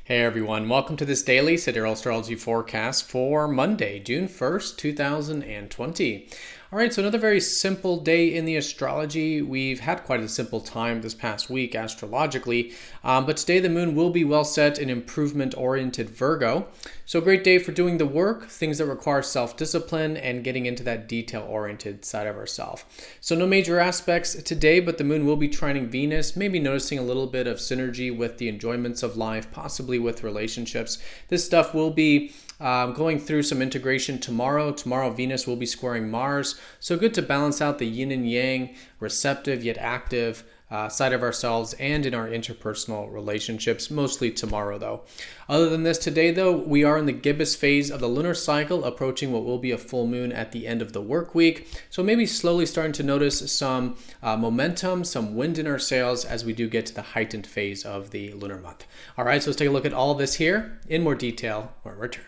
Hey everyone, welcome to this daily Sidereal Astrology forecast for Monday, June 1st, 2020. All right, so another very simple day in the astrology. We've had quite a simple time this past week astrologically, but today the moon will be well set in improvement-oriented Virgo. So a great day for doing the work, things that require self-discipline and getting into that detail-oriented side of ourselves. So no major aspects today, but the moon will be trining Venus, maybe noticing a little bit of synergy with the enjoyments of life, possibly with relationships. This stuff will be going through some integration tomorrow. Tomorrow, Venus will be squaring Mars. So good to balance out the yin and yang, receptive yet active side of ourselves and in our interpersonal relationships, mostly tomorrow though. Other than this, today though, we are in the gibbous phase of the lunar cycle, approaching what will be a full moon at the end of the work week. So maybe slowly starting to notice some momentum, some wind in our sails as we do get to the heightened phase of the lunar month. All right, so let's take a look at all of this here in more detail when we return.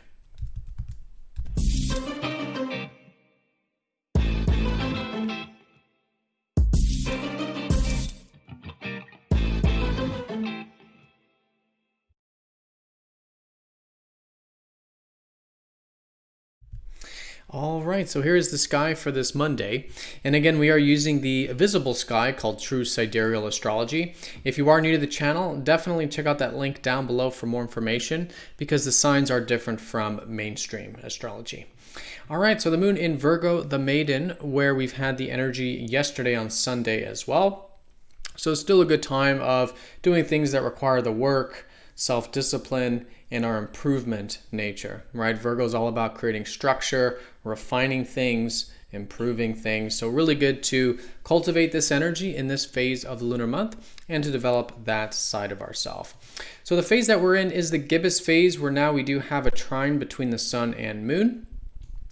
All right, so here is the sky for this Monday. And again, we are using the visible sky called True Sidereal Astrology. If you are new to the channel, definitely check out that link down below for more information because the signs are different from mainstream astrology. All right, so the moon in Virgo, the maiden, where we've had the energy yesterday on Sunday as well. So it's still a good time of doing things that require the work, self-discipline, and our improvement nature, right? Virgo is all about creating structure, refining things, improving things. So really good to cultivate this energy in this phase of the lunar month and to develop that side of ourselves. So the phase that we're in is the gibbous phase, where now we do have a trine between the sun and moon,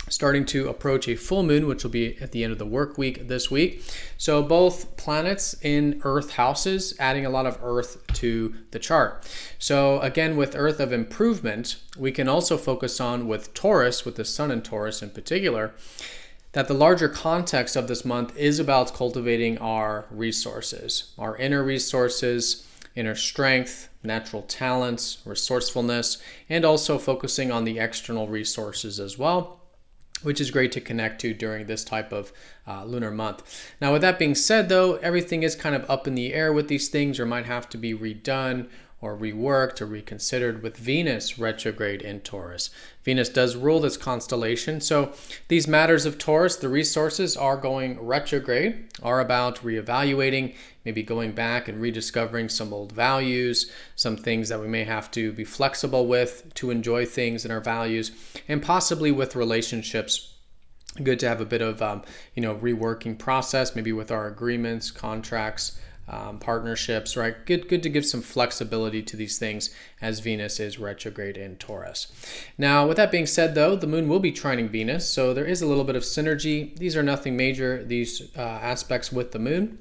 starting to approach a full moon, which will be at the end of the work week this week. So both planets in Earth houses, adding a lot of Earth to the chart. So again, with Earth of improvement, we can also focus on with Taurus, with the sun in Taurus in particular, that the larger context of this month is about cultivating our resources, our inner resources, inner strength, natural talents, resourcefulness, and also focusing on the external resources as well, which is great to connect to during this type of lunar month. Now, with that being said, though, everything is kind of up in the air with these things, or might have to be redone or reworked or reconsidered with Venus retrograde in Taurus. Venus does rule this constellation. So these matters of Taurus, the resources are going retrograde, are about reevaluating, maybe going back and rediscovering some old values, some things that we may have to be flexible with to enjoy things in our values, and possibly with relationships. Good to have a bit of reworking process, maybe with our agreements, contracts, partnerships, right? Good to give some flexibility to these things as Venus is retrograde in Taurus. Now, with that being said, though, the moon will be trining Venus, so there is a little bit of synergy. These are nothing major, these aspects with the moon,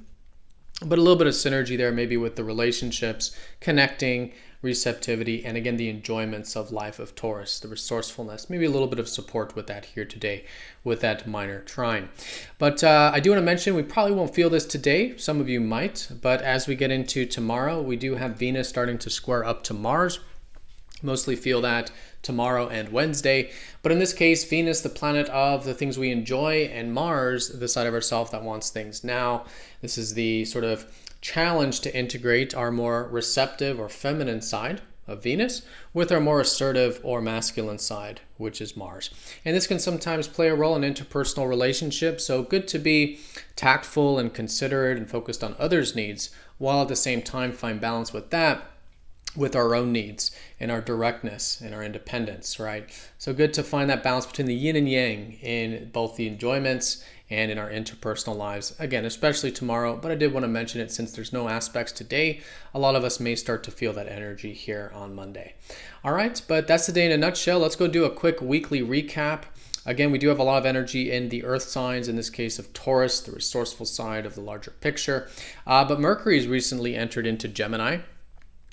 but a little bit of synergy there, maybe with the relationships, connecting, receptivity, and again, the enjoyments of life of Taurus, the resourcefulness, maybe a little bit of support with that here today with that minor trine. But I do want to mention, we probably won't feel this today. Some of you might, but as we get into tomorrow, we do have Venus starting to square up to Mars. Mostly feel that tomorrow and Wednesday. But in this case, Venus, the planet of the things we enjoy, and Mars, the side of ourself that wants things now. This is the sort of challenge to integrate our more receptive or feminine side of Venus with our more assertive or masculine side, which is Mars. And this can sometimes play a role in interpersonal relationships, so good to be tactful and considerate and focused on others' needs, while at the same time find balance with that, with our own needs and our directness and our independence, right? So good to find that balance between the yin and yang in both the enjoyments and in our interpersonal lives. Again, especially tomorrow, but I did want to mention it since there's no aspects today. A lot of us may start to feel that energy here on Monday. All right, but that's the day in a nutshell. Let's go do a quick weekly recap. Again, we do have a lot of energy in the earth signs, in this case of Taurus, the resourceful side of the larger picture. But Mercury has recently entered into Gemini.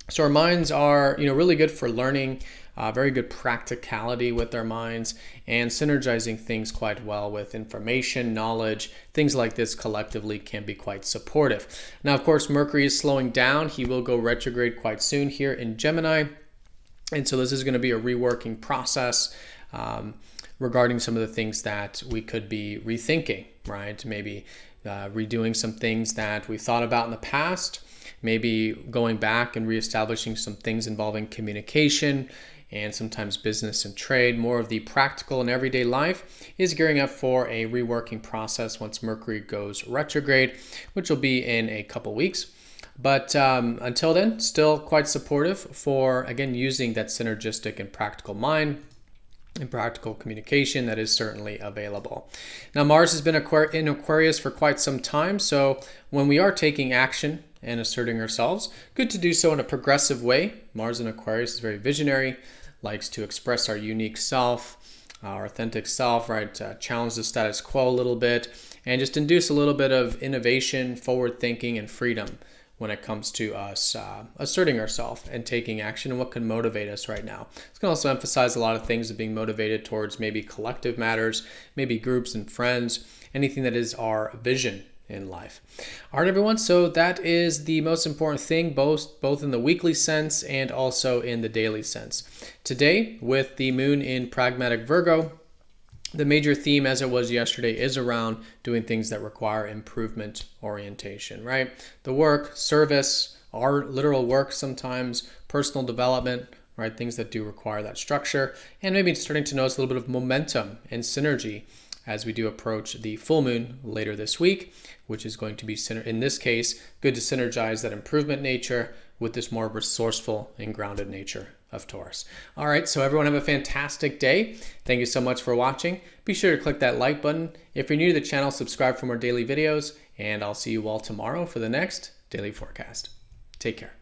So our minds are, really good for learning, very good practicality with our minds, and synergizing things quite well with information, knowledge, things like this collectively can be quite supportive. Now, of course, Mercury is slowing down. He will go retrograde quite soon here in Gemini. And so this is going to be a reworking process regarding some of the things that we could be rethinking, right? Maybe redoing some things that we thought about in the past, maybe going back and reestablishing some things involving communication and sometimes business and trade. More of the practical and everyday life is gearing up for a reworking process once Mercury goes retrograde, which will be in a couple weeks. But until then, still quite supportive for, again, using that synergistic and practical mind and practical communication that is certainly available. Now, Mars has been in Aquarius for quite some time, so when we are taking action and asserting ourselves, good to do so in a progressive way. Mars in Aquarius is very visionary, likes to express our unique self, our authentic self, right? Challenge the status quo a little bit and just induce a little bit of innovation, forward thinking, and freedom when it comes to us asserting ourselves and taking action and what can motivate us right now. It's going to also emphasize a lot of things of being motivated towards maybe collective matters, maybe groups and friends, anything that is our vision in life. All right, everyone. So that is the most important thing, both in the weekly sense and also in the daily sense. Today, with the moon in pragmatic Virgo, the major theme, as it was yesterday, is around doing things that require improvement orientation, right? The work, service, our literal work sometimes, personal development, right? Things that do require that structure, and maybe starting to notice a little bit of momentum and synergy as we do approach the full moon later this week, which is going to be, in this case, good to synergize that improvement nature with this more resourceful and grounded nature of Taurus. All right, so everyone have a fantastic day. Thank you so much for watching. Be sure to click that like button. If you're new to the channel, subscribe for more daily videos, and I'll see you all tomorrow for the next daily forecast. Take care.